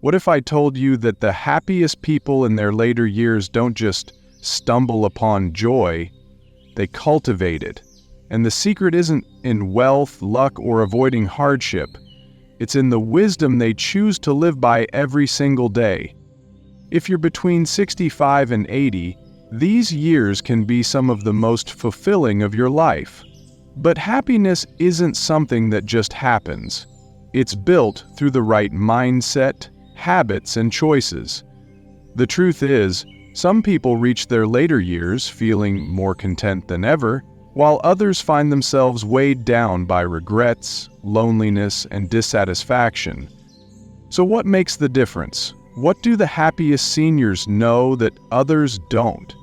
What if I told you that the happiest people in their later years don't just stumble upon joy, they cultivate it? And the secret isn't in wealth, luck, or avoiding hardship. It's in the wisdom they choose to live by every single day. If you're between 65 and 80, these years can be some of the most fulfilling of your life. But happiness isn't something that just happens. It's built through the right mindset, habits, and choices. The truth is, some people reach their later years feeling more content than ever, while others find themselves weighed down by regrets, loneliness, and dissatisfaction. So what makes the difference? What do the happiest seniors know that others don't?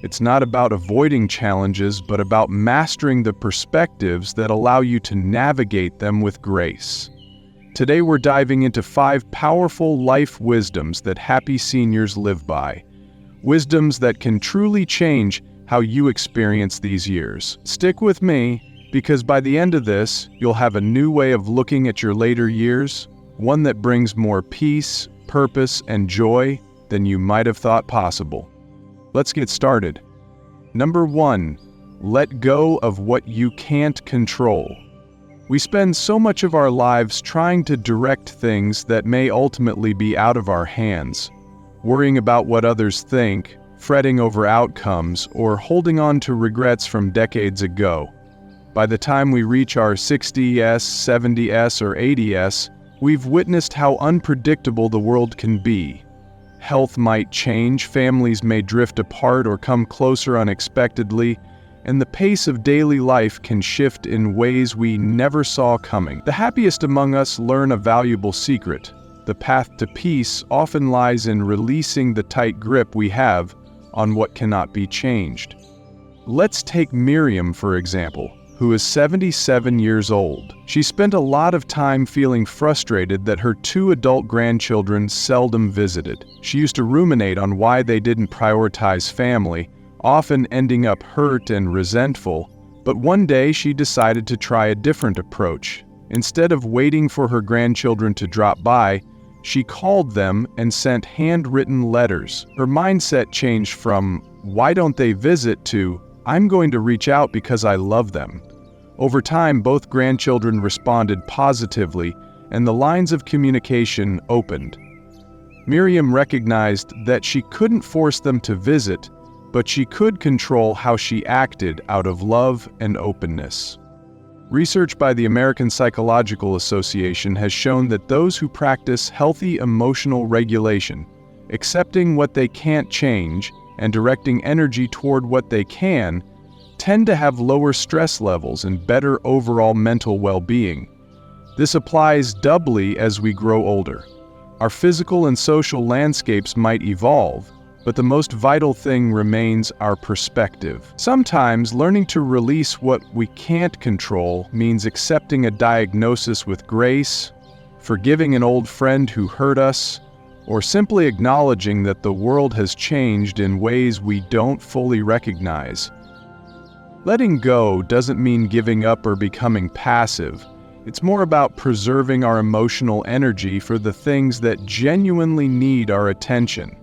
It's not about avoiding challenges, but about mastering the perspectives that allow you to navigate them with grace. Today we're diving into 5 powerful life wisdoms that happy seniors live by. Wisdoms that can truly change how you experience these years. Stick with me, because by the end of this, you'll have a new way of looking at your later years, one that brings more peace, purpose, and joy than you might have thought possible. Let's get started. Number 1, let go of what you can't control. We spend so much of our lives trying to direct things that may ultimately be out of our hands, worrying about what others think, fretting over outcomes, or holding on to regrets from decades ago. By the time we reach our 60s, 70s, or 80s, we've witnessed how unpredictable the world can be. Health might change, families may drift apart or come closer unexpectedly, and the pace of daily life can shift in ways we never saw coming. The happiest among us learn a valuable secret. The path to peace often lies in releasing the tight grip we have on what cannot be changed. Let's take Miriam, for example, who is 77 years old. She spent a lot of time feeling frustrated that her 2 adult grandchildren seldom visited. She used to ruminate on why they didn't prioritize family, often ending up hurt and resentful. But one day she decided to try a different approach. Instead of waiting for her grandchildren to drop by, she called them and sent handwritten letters. Her mindset changed from, "Why don't they visit?" to, "I'm going to reach out because I love them." Over time, both grandchildren responded positively, and the lines of communication opened. Miriam recognized that she couldn't force them to visit, but she could control how she acted out of love and openness. Research by the American Psychological Association has shown that those who practice healthy emotional regulation, accepting what they can't change, and directing energy toward what they can, tend to have lower stress levels and better overall mental well-being. This applies doubly as we grow older. Our physical and social landscapes might evolve, but the most vital thing remains our perspective. Sometimes learning to release what we can't control means accepting a diagnosis with grace, forgiving an old friend who hurt us, or simply acknowledging that the world has changed in ways we don't fully recognize. Letting go doesn't mean giving up or becoming passive. It's more about preserving our emotional energy for the things that genuinely need our attention.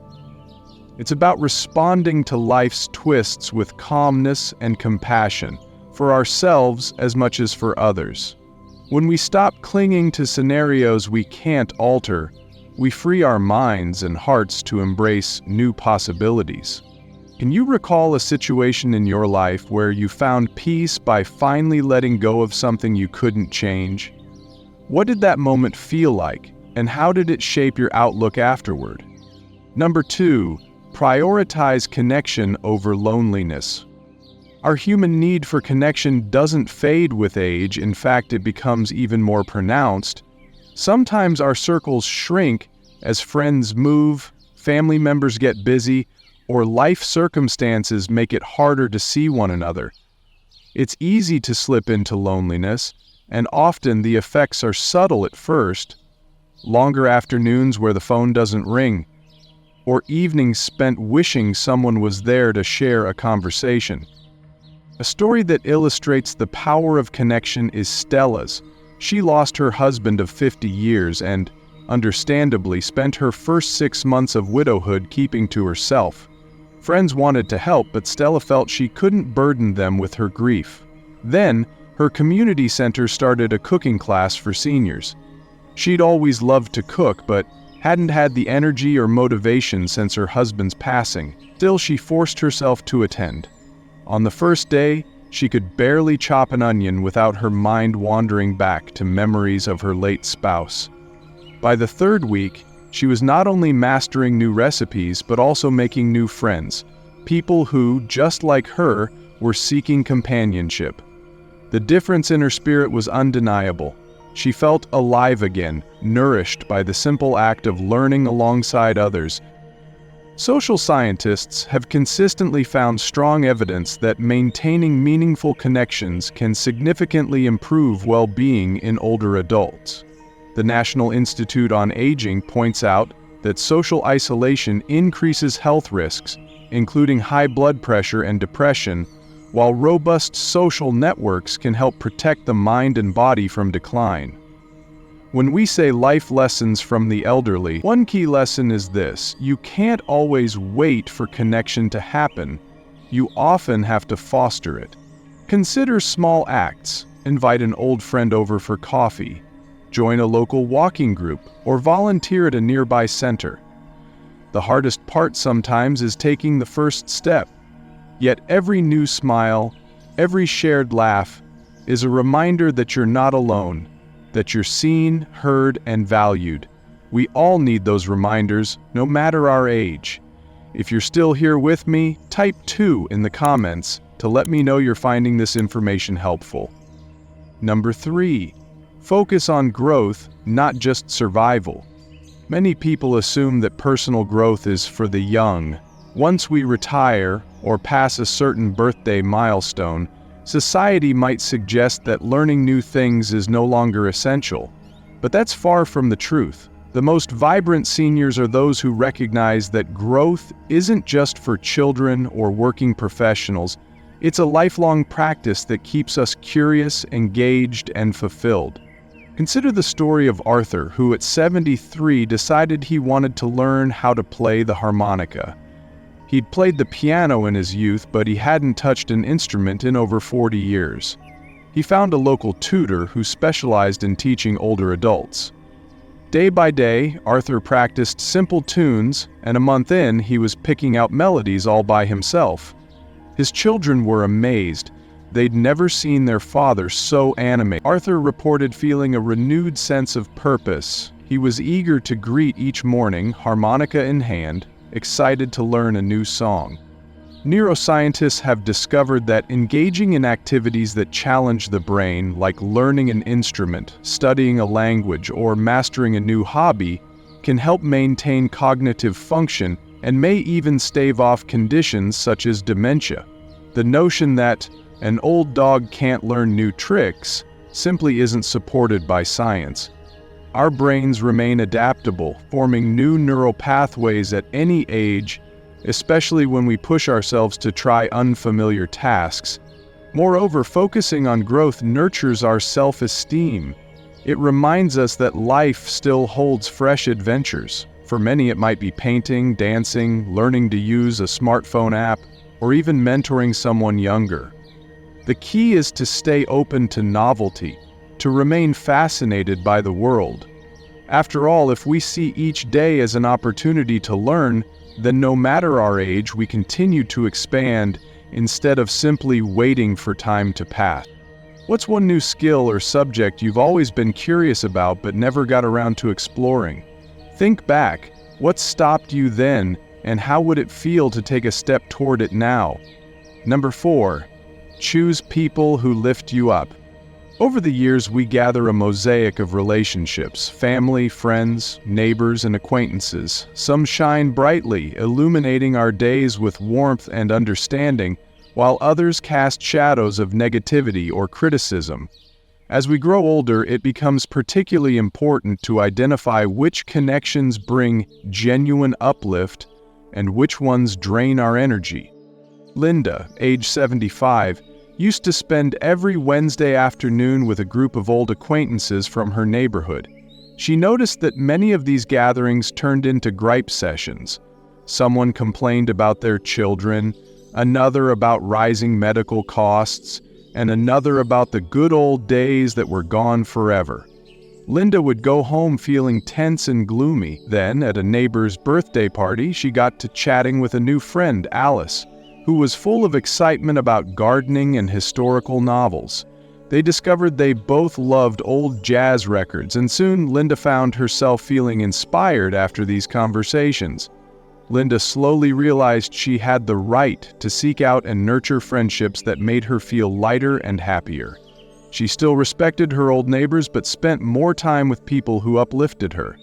It's about responding to life's twists with calmness and compassion, for ourselves as much as for others. When we stop clinging to scenarios we can't alter, we free our minds and hearts to embrace new possibilities. Can you recall a situation in your life where you found peace by finally letting go of something you couldn't change? What did that moment feel like, and how did it shape your outlook afterward? Number 2, prioritize connection over loneliness. Our human need for connection doesn't fade with age. In fact, it becomes even more pronounced. Sometimes our circles shrink as friends move, family members get busy, or life circumstances make it harder to see one another. It's easy to slip into loneliness, and often the effects are subtle at first. Longer afternoons where the phone doesn't ring, or evenings spent wishing someone was there to share a conversation. A story that illustrates the power of connection is Stella's. She lost her husband of 50 years, and understandably, spent her first 6 months of widowhood keeping to herself. Friends wanted to help, but Stella felt she couldn't burden them with her grief. Then, her community center started a cooking class for seniors. She'd always loved to cook, but hadn't had the energy or motivation since her husband's passing. Still, she forced herself to attend. On the first day, she could barely chop an onion without her mind wandering back to memories of her late spouse. By the third week, she was not only mastering new recipes, but also making new friends, people who, just like her, were seeking companionship. The difference in her spirit was undeniable. She felt alive again, nourished by the simple act of learning alongside others. Social scientists have consistently found strong evidence that maintaining meaningful connections can significantly improve well-being in older adults. The National Institute on Aging points out that social isolation increases health risks, including high blood pressure and depression, while robust social networks can help protect the mind and body from decline. When we say life lessons from the elderly, one key lesson is this: you can't always wait for connection to happen. You often have to foster it. Consider small acts. Invite an old friend over for coffee. Join a local walking group, or volunteer at a nearby center. The hardest part sometimes is taking the first step. Yet every new smile, every shared laugh, is a reminder that you're not alone, that you're seen, heard, and valued. We all need those reminders, no matter our age. If you're still here with me, type 2 in the comments to let me know you're finding this information helpful. Number 3. Focus on growth, not just survival. Many people assume that personal growth is for the young. Once we retire or pass a certain birthday milestone, society might suggest that learning new things is no longer essential. But that's far from the truth. The most vibrant seniors are those who recognize that growth isn't just for children or working professionals. It's a lifelong practice that keeps us curious, engaged, and fulfilled. Consider the story of Arthur, who at 73 decided he wanted to learn how to play the harmonica. He'd played the piano in his youth, but he hadn't touched an instrument in over 40 years. He found a local tutor who specialized in teaching older adults. Day by day, Arthur practiced simple tunes, and a month in, he was picking out melodies all by himself. His children were amazed. They'd never seen their father so animated. Arthur reported feeling a renewed sense of purpose. He was eager to greet each morning, harmonica in hand, excited to learn a new song. Neuroscientists have discovered that engaging in activities that challenge the brain, like learning an instrument, studying a language, or mastering a new hobby, can help maintain cognitive function and may even stave off conditions such as dementia. The notion that an old dog can't learn new tricks simply isn't supported by science. Our brains remain adaptable, forming new neural pathways at any age, especially when we push ourselves to try unfamiliar tasks. Moreover, focusing on growth nurtures our self-esteem. It reminds us that life still holds fresh adventures. For many, it might be painting, dancing, learning to use a smartphone app, or even mentoring someone younger. The key is to stay open to novelty, to remain fascinated by the world. After all, if we see each day as an opportunity to learn, then no matter our age, we continue to expand instead of simply waiting for time to pass. What's one new skill or subject you've always been curious about but never got around to exploring? Think back. What stopped you then, and how would it feel to take a step toward it now? Number 4. Choose people who lift you up. Over the years, we gather a mosaic of relationships: family, friends, neighbors, and acquaintances. Some shine brightly, illuminating our days with warmth and understanding, while others cast shadows of negativity or criticism. As we grow older, it becomes particularly important to identify which connections bring genuine uplift and which ones drain our energy. Linda, age 75, used to spend every Wednesday afternoon with a group of old acquaintances from her neighborhood. She noticed that many of these gatherings turned into gripe sessions. Someone complained about their children, another about rising medical costs, and another about the good old days that were gone forever. Linda would go home feeling tense and gloomy. Then, at a neighbor's birthday party, she got to chatting with a new friend, Alice, who was full of excitement about gardening and historical novels. They discovered they both loved old jazz records, and soon Linda found herself feeling inspired after these conversations. Linda slowly realized she had the right to seek out and nurture friendships that made her feel lighter and happier. She still respected her old neighbors but spent more time with people who uplifted her.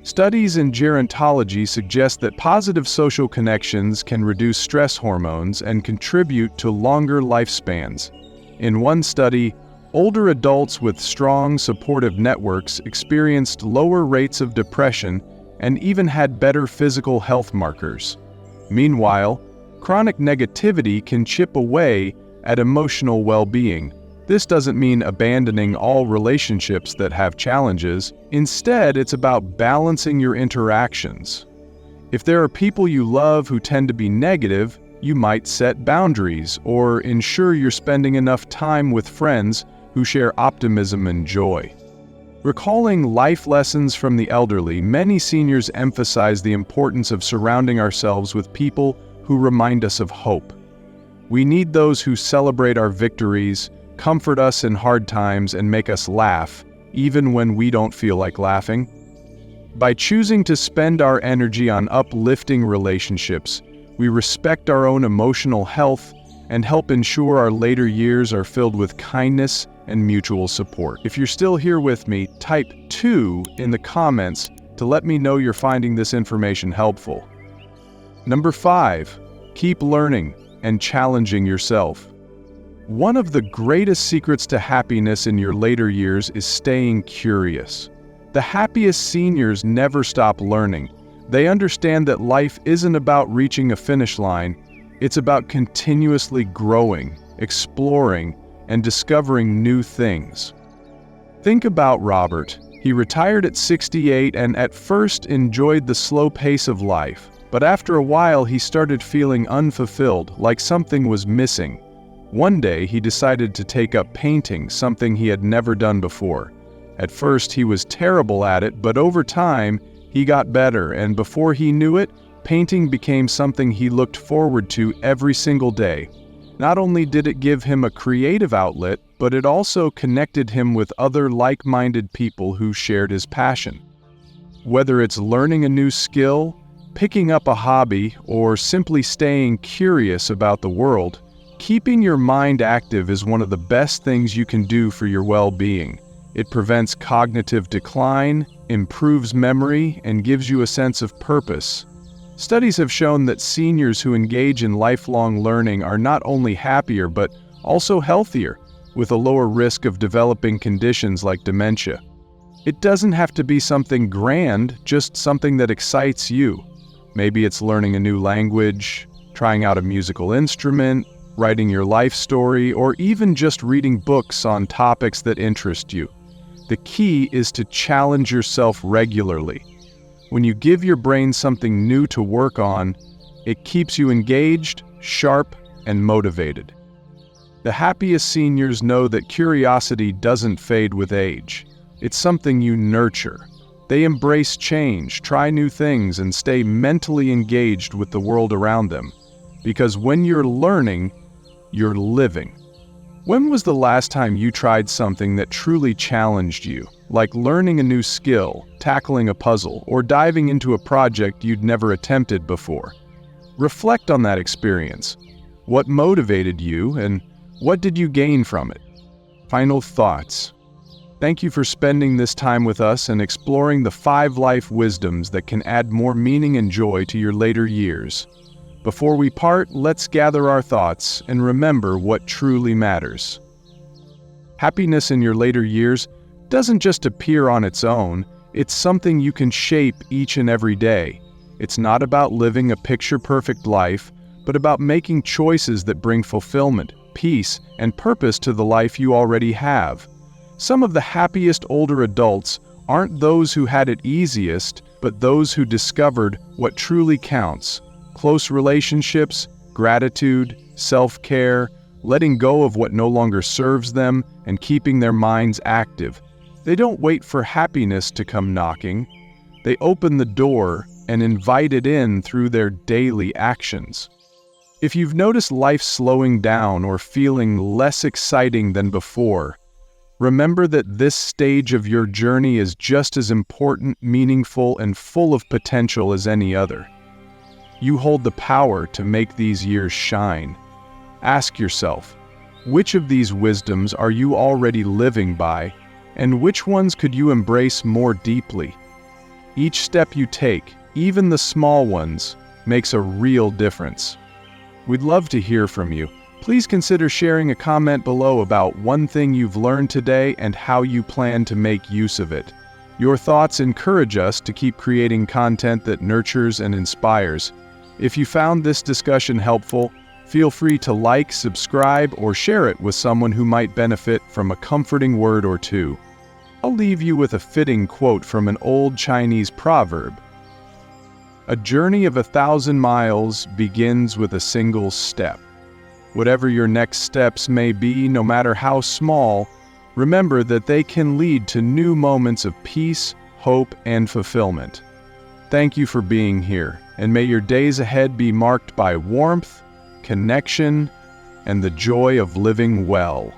Studies in gerontology suggest that positive social connections can reduce stress hormones and contribute to longer lifespans. In one study, older adults with strong, supportive networks experienced lower rates of depression and even had better physical health markers. Meanwhile, chronic negativity can chip away at emotional well-being. This doesn't mean abandoning all relationships that have challenges. Instead, it's about balancing your interactions. If there are people you love who tend to be negative, you might set boundaries or ensure you're spending enough time with friends who share optimism and joy. Recalling life lessons from the elderly, many seniors emphasize the importance of surrounding ourselves with people who remind us of hope. We need those who celebrate our victories, comfort us in hard times, and make us laugh, even when we don't feel like laughing. By choosing to spend our energy on uplifting relationships, we respect our own emotional health and help ensure our later years are filled with kindness and mutual support. If you're still here with me, type 2 in the comments to let me know you're finding this information helpful. Number 5, keep learning and challenging yourself. One of the greatest secrets to happiness in your later years is staying curious. The happiest seniors never stop learning. They understand that life isn't about reaching a finish line, it's about continuously growing, exploring, and discovering new things. Think about Robert. He retired at 68 and at first enjoyed the slow pace of life, but after a while he started feeling unfulfilled, like something was missing. One day he decided to take up painting, something he had never done before. At first he was terrible at it, but over time he got better, and before he knew it, painting became something he looked forward to every single day. Not only did it give him a creative outlet, but it also connected him with other like-minded people who shared his passion. Whether it's learning a new skill, picking up a hobby, or simply staying curious about the world, keeping your mind active is one of the best things you can do for your well-being. It prevents cognitive decline, improves memory, and gives you a sense of purpose. Studies have shown that seniors who engage in lifelong learning are not only happier but also healthier, with a lower risk of developing conditions like dementia. It doesn't have to be something grand, just something that excites you. Maybe it's learning a new language, trying out a musical instrument, writing your life story, or even just reading books on topics that interest you. The key is to challenge yourself regularly. When you give your brain something new to work on, it keeps you engaged, sharp, and motivated. The happiest seniors know that curiosity doesn't fade with age. It's something you nurture. They embrace change, try new things, and stay mentally engaged with the world around them. Because when you're learning, you're living. When was the last time you tried something that truly challenged you, like learning a new skill, tackling a puzzle, or diving into a project you'd never attempted before? Reflect on that experience. What motivated you, and what did you gain from it? Final thoughts. Thank you for spending this time with us and exploring the 5 life wisdoms that can add more meaning and joy to your later years. Before we part, let's gather our thoughts and remember what truly matters. Happiness in your later years doesn't just appear on its own, it's something you can shape each and every day. It's not about living a picture-perfect life, but about making choices that bring fulfillment, peace, and purpose to the life you already have. Some of the happiest older adults aren't those who had it easiest, but those who discovered what truly counts: close relationships, gratitude, self-care, letting go of what no longer serves them, and keeping their minds active. They don't wait for happiness to come knocking. They open the door and invite it in through their daily actions. If you've noticed life slowing down or feeling less exciting than before, remember that this stage of your journey is just as important, meaningful, and full of potential as any other. You hold the power to make these years shine. Ask yourself, which of these wisdoms are you already living by, and which ones could you embrace more deeply? Each step you take, even the small ones, makes a real difference. We'd love to hear from you. Please consider sharing a comment below about one thing you've learned today and how you plan to make use of it. Your thoughts encourage us to keep creating content that nurtures and inspires. If you found this discussion helpful, feel free to like, subscribe, or share it with someone who might benefit from a comforting word or two. I'll leave you with a fitting quote from an old Chinese proverb. A journey of 1,000 miles begins with a single step. Whatever your next steps may be, no matter how small, remember that they can lead to new moments of peace, hope, and fulfillment. Thank you for being here, and may your days ahead be marked by warmth, connection, and the joy of living well.